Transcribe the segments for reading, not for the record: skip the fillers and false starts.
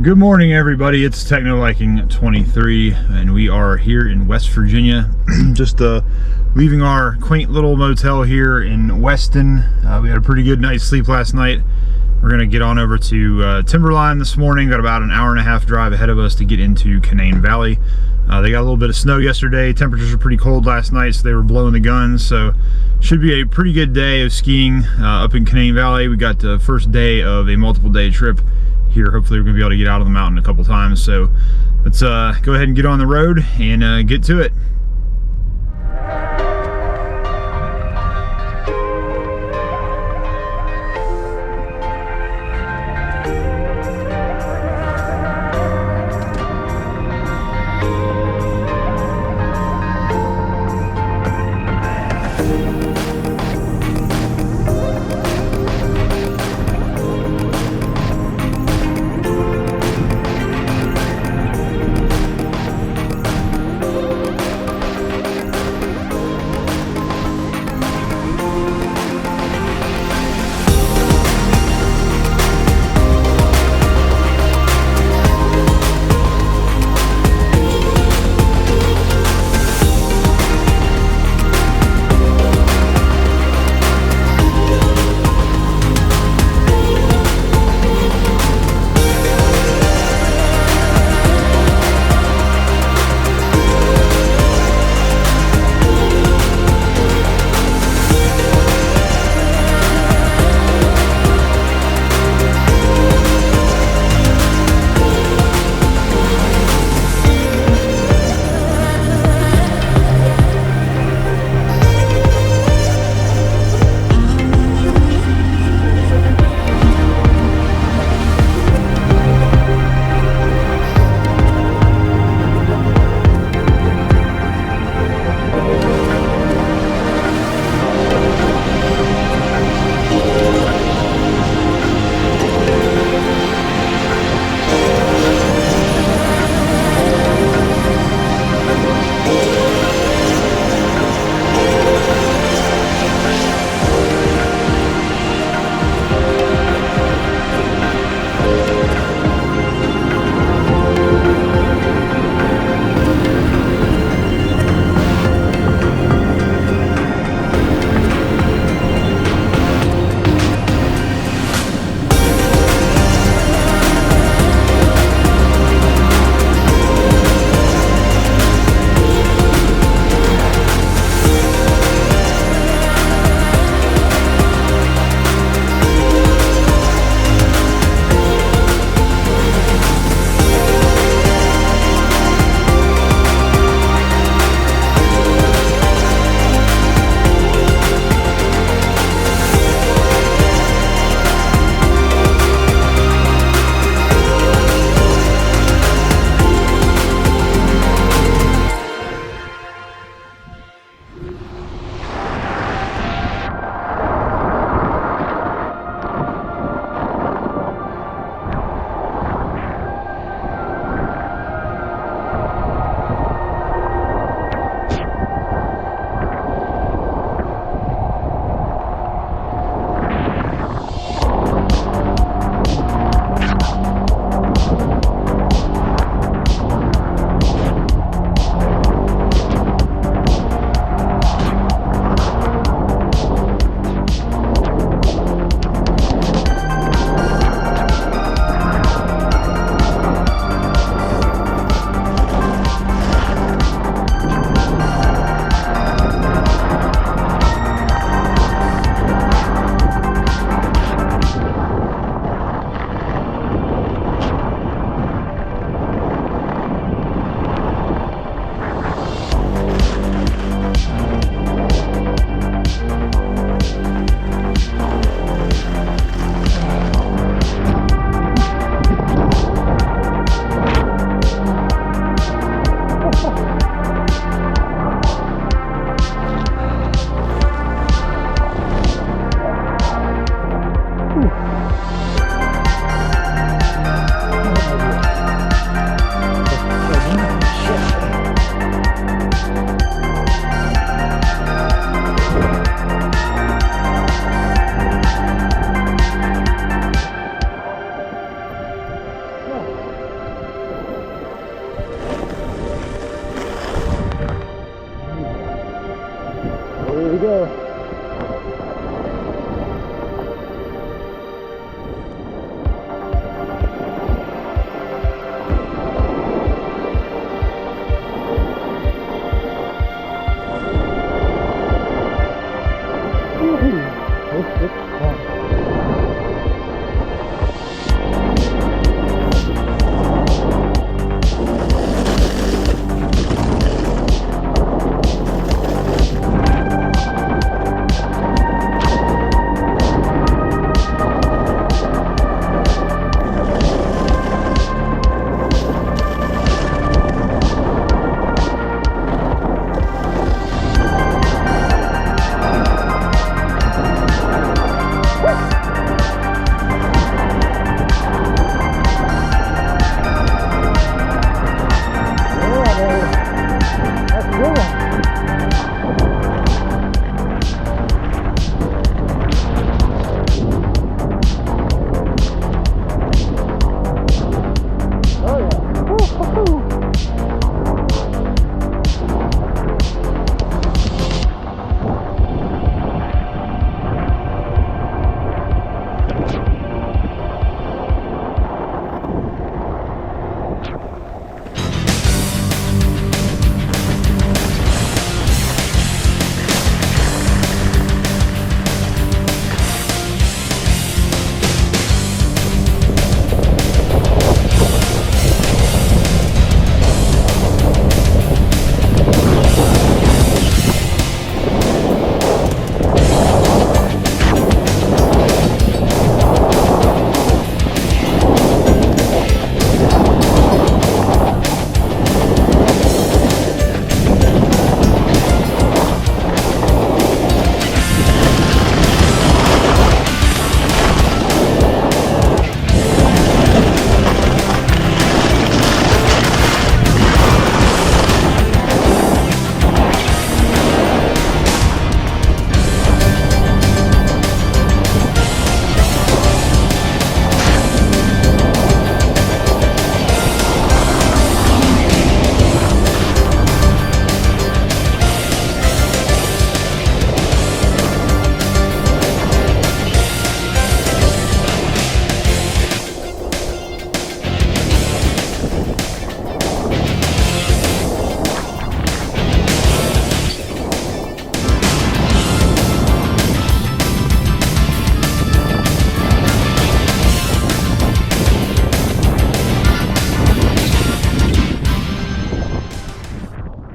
Good morning, everybody. It's Techno Viking 23, and we are here in West Virginia. Just leaving our quaint little motel here in Weston. We had a pretty good night's sleep last night. We're gonna get on over to Timberline this morning. Got about an hour-and-a-half drive ahead of us to get into Canaan Valley. They got a little bit of snow yesterday. Temperatures were pretty cold last night, so they were blowing the guns. So should be a pretty good day of skiing up in Canaan Valley. We got the first day of a multiple-day trip here. Hopefully we're gonna be able to get out of the mountain a couple times. So let's go ahead and get on the road and get to it.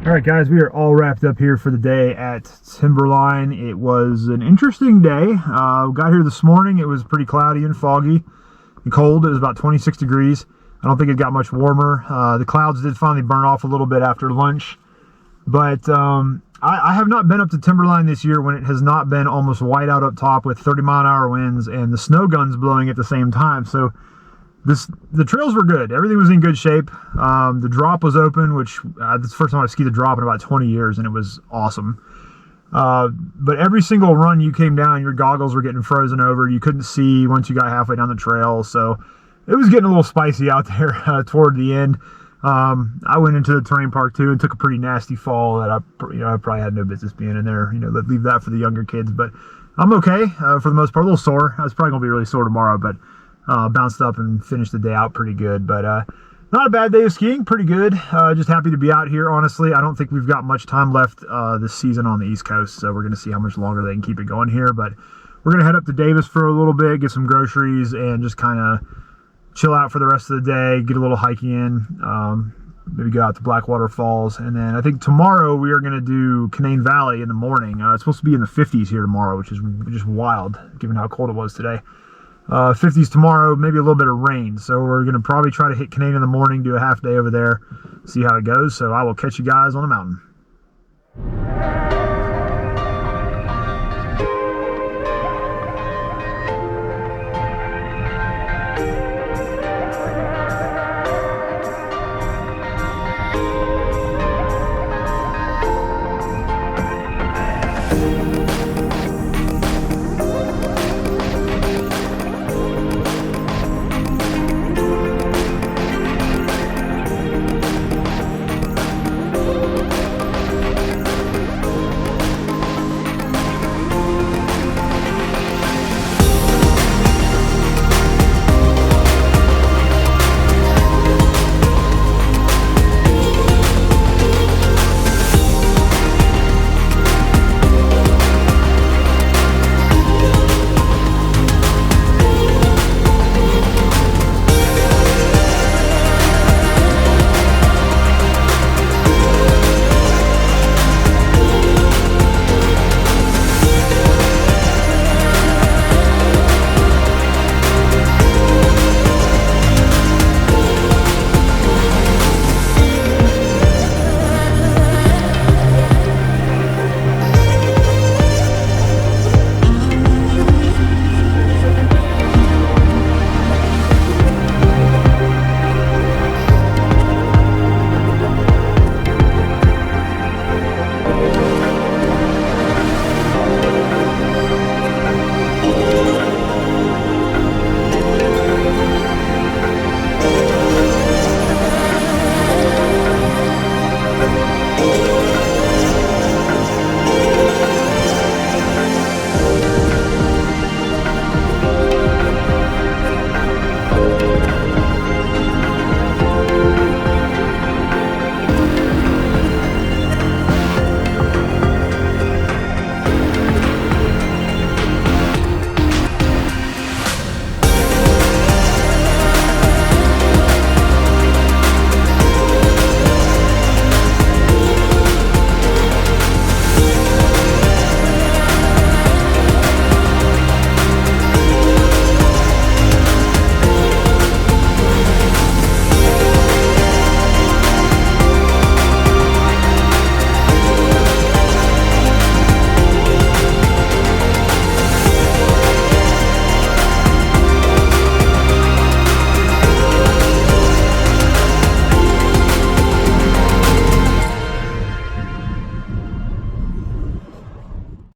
All right, guys, we are all wrapped up here for the day at Timberline. It was an interesting day. Got here this morning. It was pretty cloudy and foggy and cold. It was about 26 degrees. I don't think it got much warmer. The clouds did finally burn off a little bit after lunch. But I have not been up to Timberline this year when it has not been almost white out up top with 30-mile-an-hour winds and the snow guns blowing at the same time. So the trails were good. Everything was in good shape. The drop was open, which this is the first time I've skied a drop in about 20 years, and it was awesome. But every single run you came down, your goggles were getting frozen over. You couldn't see once you got halfway down the trail. So it was getting a little spicy out there toward the end. I went into the terrain park too and took a pretty nasty fall that I probably had no business being in there. Leave that for the younger kids. But I'm okay for the most part. A little sore. I was probably gonna be really sore tomorrow, but bounced up and finished the day out pretty good. But not a bad day of skiing. Pretty good. Just happy to be out here. Honestly, I don't think we've got much time left this season on the East Coast, so we're gonna see how much longer they can keep it going here. But we're gonna head up to Davis for a little bit, get some groceries, and just kind of chill out for the rest of the day, get a little hiking in, maybe go out to Blackwater Falls. And then I think tomorrow we are going to do Canaan Valley in the morning. It's supposed to be in the 50s here tomorrow, which is just wild given how cold it was today. 50s tomorrow, maybe a little bit of rain. So we're going to probably try to hit Canaan in the morning, do a half day over there, see how it goes. So I will catch you guys on the mountain.